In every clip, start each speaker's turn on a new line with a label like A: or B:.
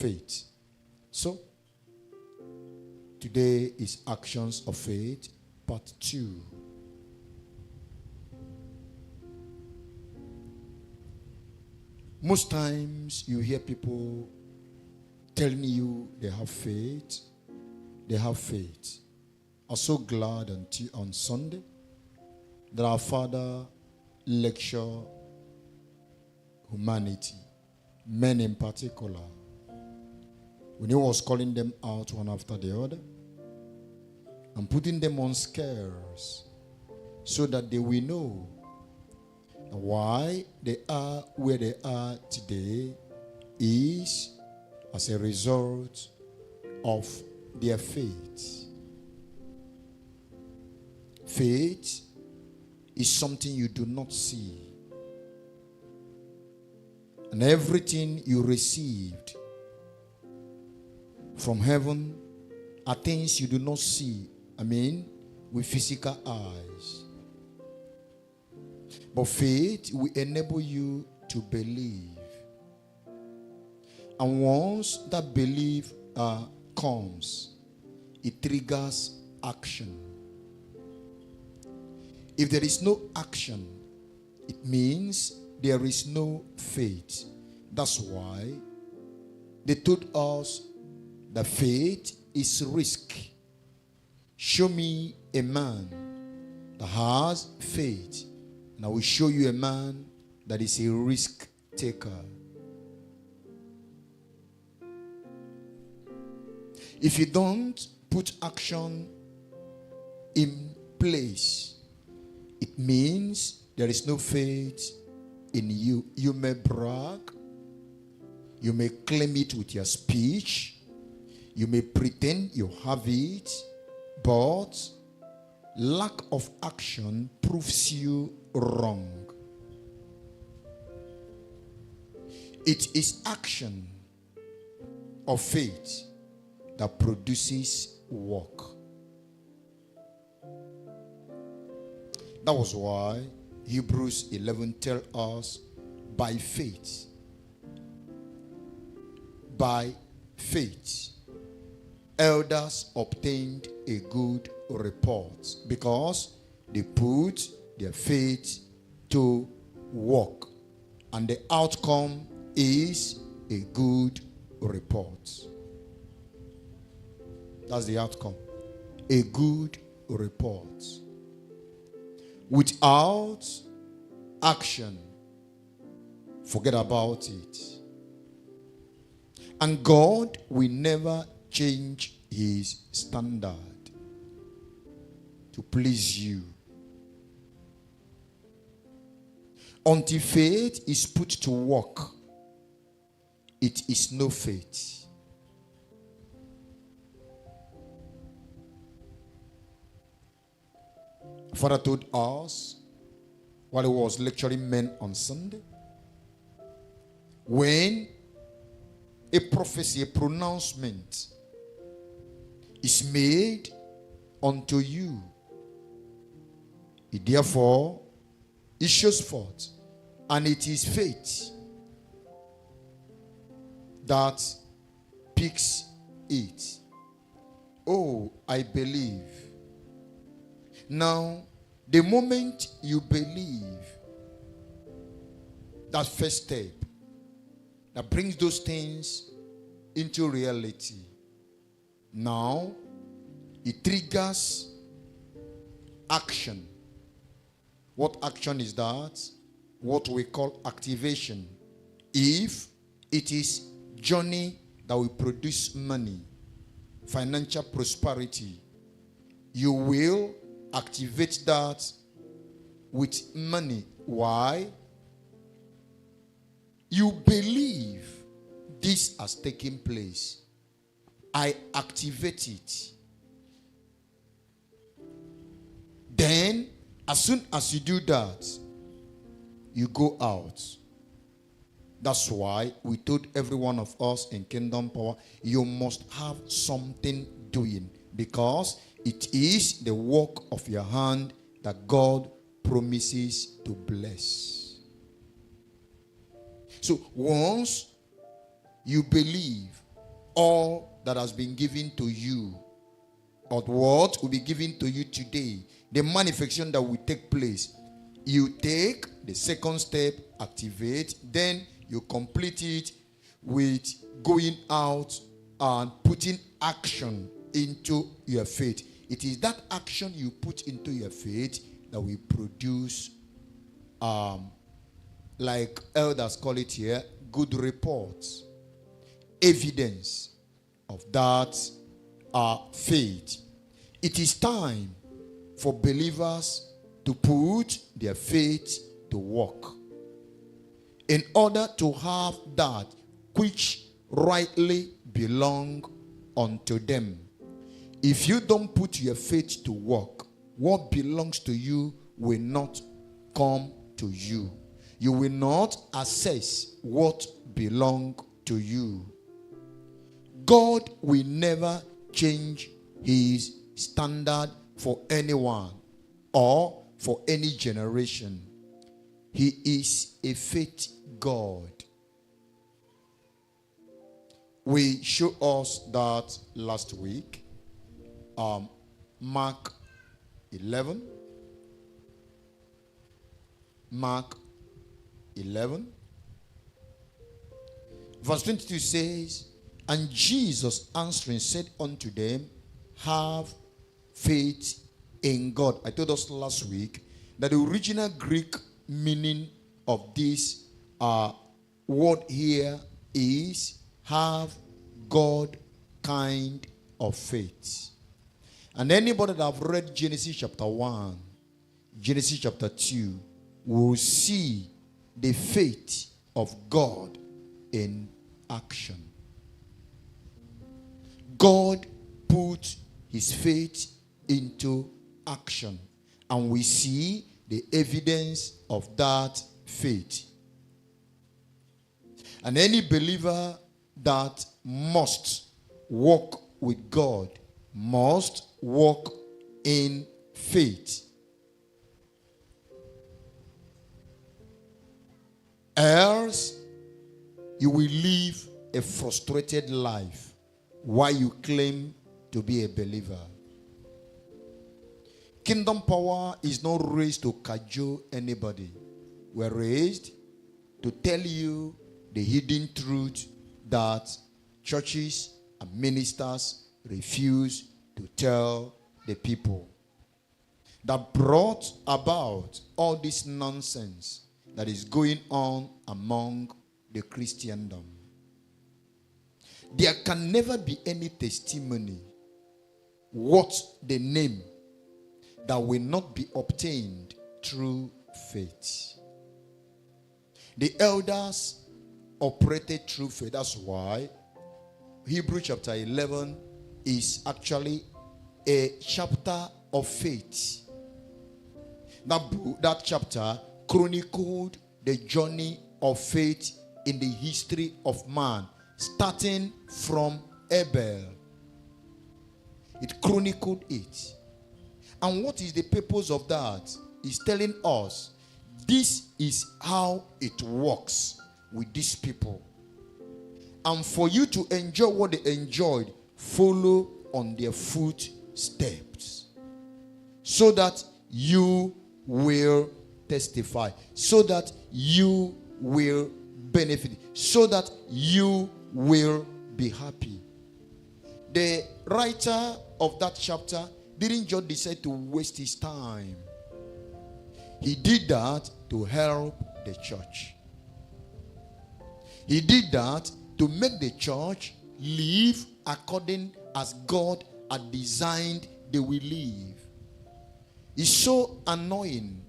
A: faith. So, today is Actions of Faith, part 2. Most times you hear people telling you they have faith. They have faith. I'm so glad on Sunday that our Father lectured humanity, men in particular, when he was calling them out one after the other and putting them on scales so that they will know why they are where they are today is as a result of their faith. Faith is something you do not see. And everything you received from heaven are things you do not see. With physical eyes. But faith will enable you to believe. And once that belief comes, it triggers action. If there is no action, it means there is no faith. That's why they told us that faith is risk. Show me a man that has faith, and I will show you a man that is a risk taker. If you don't put action in place, it means there is no faith in you. You may brag, you may claim it with your speech, you may pretend you have it, but lack of action proves you wrong. It is action of faith that produces work. That was why Hebrews 11 tells us, by faith, elders obtained a good report because they put their faith to work, and the outcome is a good report. That's the outcome. A good report. Without action, forget about it. And God will never change his standard to please you. Until faith is put to work, it is no faith. Father told us while he was lecturing men on Sunday, when a prophecy, a pronouncement is made unto you, it therefore issues forth, and it is faith that picks it. Oh, I believe. Now, the moment you believe, that first step that brings those things into reality, now it triggers action. What action is that? What we call activation. If it is journey that will produce money, financial prosperity, you will activate that with money. Why? You believe this has taken place. I activate it. Then, as soon as you do that, you go out. That's why we told every one of us in Kingdom Power, you must have something doing, because it is the work of your hand that God promises to bless. So once you believe all that has been given to you, or what will be given to you today, the manifestation that will take place, you take the second step, activate, then you complete it with going out and putting action into your faith. It is that action you put into your faith that will produce, like elders call it here, good reports, evidence of that faith. It is time for believers to put their faith to work in order to have that which rightly belong unto them. If you don't put your faith to work, what belongs to you will not come to you. You will not assess what belongs to you. God will never change his standard for anyone or for any generation. He is a faith God. We showed us that last week. Mark 11. Mark 11. Verse 22 says, and Jesus answering said unto them, have faith in God. I told us last week that the original Greek meaning of this word here is have God kind of faith. And anybody that have read Genesis chapter 1, Genesis chapter 2, will see the faith of God in action. God put his faith into action, and we see the evidence of that faith. And any believer that must walk with God must walk in faith. Else, you will live a frustrated life while you claim to be a believer. Kingdom power is not raised to cajole anybody. We're raised to tell you the hidden truth that churches and ministers refuse to tell the people, that brought about all this nonsense that is going on among the Christendom. There can never be any testimony worth the name that will not be obtained through faith. The elders operated through faith. That's why Hebrews chapter 11 is actually a chapter of faith. That chapter chronicled the journey of faith in the history of man, starting from Abel. It chronicled it. And what is the purpose of that? It's telling us this is how it works with these people. And for you to enjoy what they enjoyed, follow on their footsteps, so that you will testify, so that you will benefit, so that you will be happy. The writer of that chapter didn't just decide to waste his time. He did that to help the church. He did that to make the church live according as God had designed they will live. It's so annoying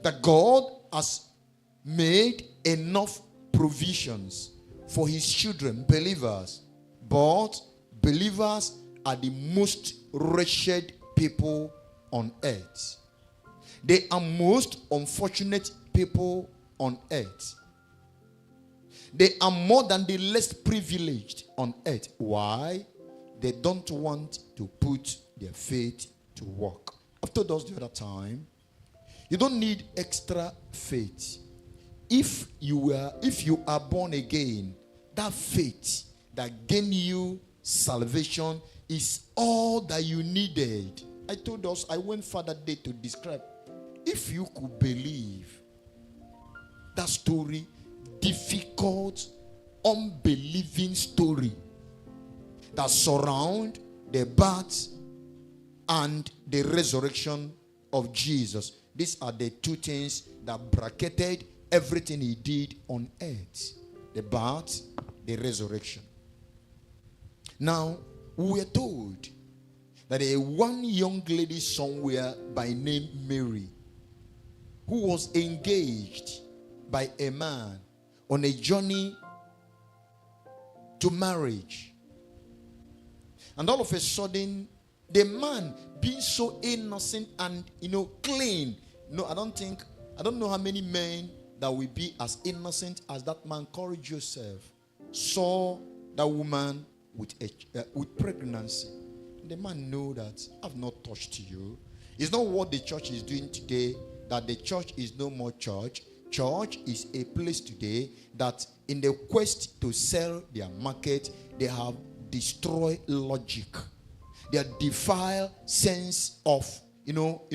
A: that God has made enough provisions for his children, believers, but believers are the most wretched people on earth. They are most unfortunate people on earth. They are more than the less privileged on earth. Why? They don't want to put their faith to work. I've told us the other time, you don't need extra faith. If you are born again, that faith that gain you salvation is all that you needed. I told us, I went further day to describe. If you could believe that story, difficult, unbelieving story that surround the birth and the resurrection of Jesus. These are the two things that bracketed everything he did on earth. The birth, the resurrection. Now, we are told that a one young lady somewhere by name Mary, who was engaged by a man on a journey to marriage. And all of a sudden, the man being so innocent and, clean. No, I don't know how many men that will be as innocent as that man called Joseph saw that woman with pregnancy. The man knew that I've not touched you. It's not what the church is doing today, that the church is no more church. Church is a place today that in the quest to sell their market, they have destroyed logic. They have defiled sense of, innocency.